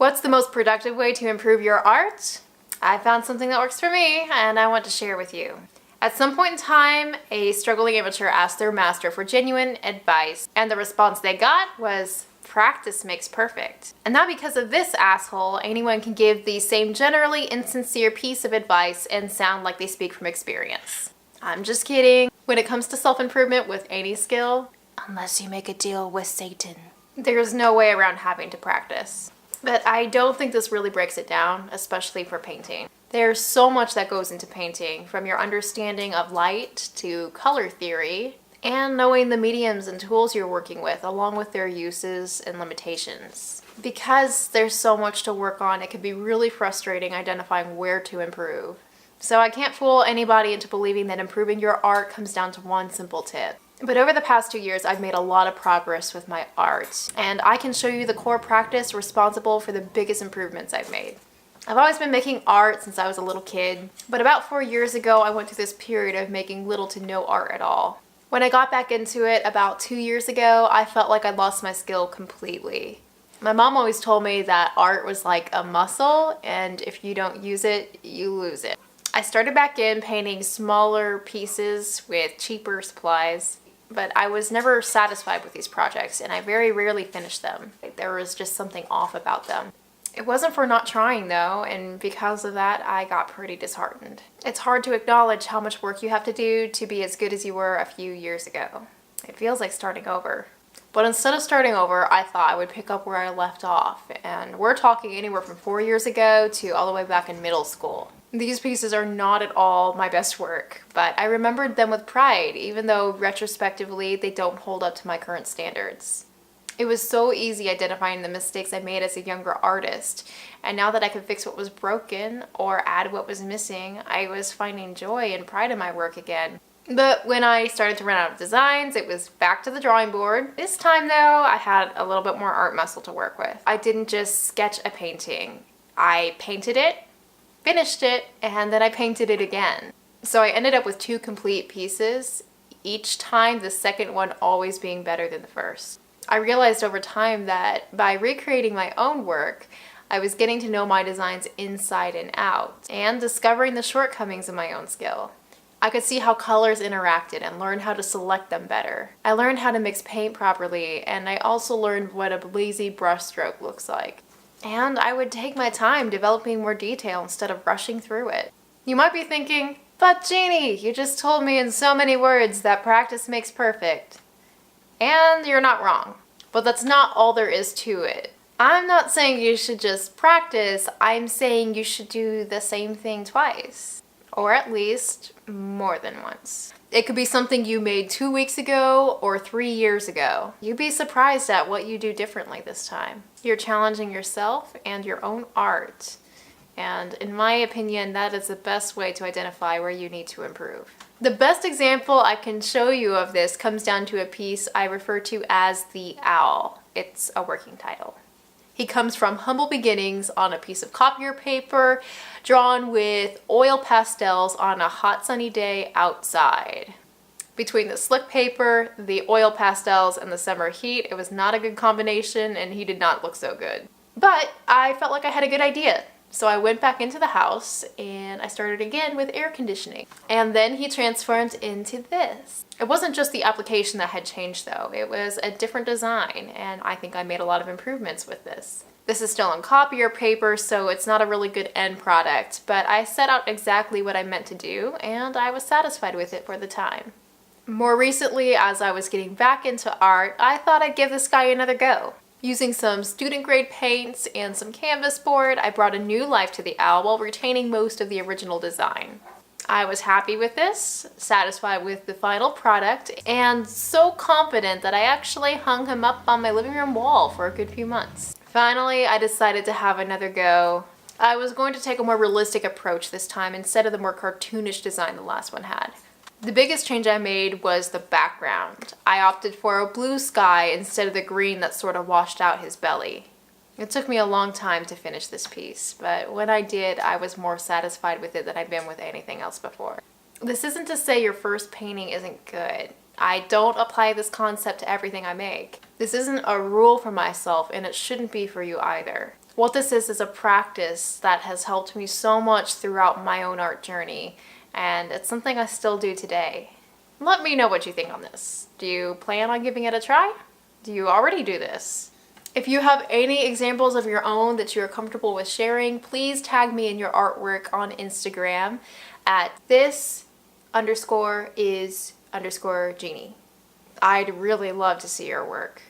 What's the most productive way to improve your art? I found something that works for me and I want to share with you. At some point in time, a struggling amateur asked their master for genuine advice, and the response they got was, practice makes perfect. And not because of this asshole, anyone can give the same generally insincere piece of advice and sound like they speak from experience. I'm just kidding. When it comes to self-improvement with any skill, unless you make a deal with Satan, there's no way around having to practice. But I don't think this really breaks it down, especially for painting. There's so much that goes into painting, from your understanding of light to color theory, and knowing the mediums and tools you're working with, along with their uses and limitations. Because there's so much to work on, it can be really frustrating identifying where to improve. So I can't fool anybody into believing that improving your art comes down to one simple tip. But over the past 2 years, I've made a lot of progress with my art, and I can show you the core practice responsible for the biggest improvements I've made. I've always been making art since I was a little kid, but about 4 years ago, I went through this period of making little to no art at all. When I got back into it about 2 years ago, I felt like I'd lost my skill completely. My mom always told me that art was like a muscle, and if you don't use it, you lose it. I started back in painting smaller pieces with cheaper supplies, but I was never satisfied with these projects, and I very rarely finished them. There was just something off about them. It wasn't for not trying though, and because of that, I got pretty disheartened. It's hard to acknowledge how much work you have to do to be as good as you were a few years ago. It feels like starting over. But instead of starting over, I thought I would pick up where I left off, and we're talking anywhere from 4 years ago to all the way back in middle school. These pieces are not at all my best work, but I remembered them with pride, even though retrospectively they don't hold up to my current standards. It was so easy identifying the mistakes I made as a younger artist, and now that I could fix what was broken or add what was missing, I was finding joy and pride in my work again. But when I started to run out of designs, it was back to the drawing board. This time though, I had a little bit more art muscle to work with. I didn't just sketch a painting. I painted it, finished it, and then I painted it again. So I ended up with 2 complete pieces, each time the second one always being better than the first. I realized over time that by recreating my own work, I was getting to know my designs inside and out, and discovering the shortcomings of my own skill. I could see how colors interacted and learn how to select them better. I learned how to mix paint properly, and I also learned what a lazy brushstroke looks like. And I would take my time developing more detail instead of rushing through it. You might be thinking, but Jeannie, you just told me in so many words that practice makes perfect. And you're not wrong, but that's not all there is to it. I'm not saying you should just practice, I'm saying you should do the same thing twice. Or at least more than once. It could be something you made 2 weeks ago or 3 years ago. You'd be surprised at what you do differently this time. You're challenging yourself and your own art. And in my opinion, that is the best way to identify where you need to improve. The best example I can show you of this comes down to a piece I refer to as the Owl. It's a working title. He comes from humble beginnings on a piece of copier paper, drawn with oil pastels on a hot sunny day outside. Between the slick paper, the oil pastels, and the summer heat, it was not a good combination and he did not look so good. But I felt like I had a good idea. So I went back into the house and I started again with air conditioning. And then he transformed into this. It wasn't just the application that had changed though, it was a different design, and I think I made a lot of improvements with this. This is still on copier paper, so it's not a really good end product, but I set out exactly what I meant to do and I was satisfied with it for the time. More recently, as I was getting back into art, I thought I'd give this guy another go. Using some student grade paints and some canvas board, I brought a new life to the owl while retaining most of the original design. I was happy with this, satisfied with the final product, and so confident that I actually hung him up on my living room wall for a good few months. Finally, I decided to have another go. I was going to take a more realistic approach this time instead of the more cartoonish design the last one had. The biggest change I made was the background. I opted for a blue sky instead of the green that sort of washed out his belly. It took me a long time to finish this piece, but when I did, I was more satisfied with it than I've been with anything else before. This isn't to say your first painting isn't good. I don't apply this concept to everything I make. This isn't a rule for myself, and it shouldn't be for you either. What this is a practice that has helped me so much throughout my own art journey, and it's something I still do today. Let me know what you think on this. Do you plan on giving it a try? Do you already do this? If you have any examples of your own that you are comfortable with sharing, please tag me in your artwork on Instagram at this_is_Jeannie. I'd really love to see your work.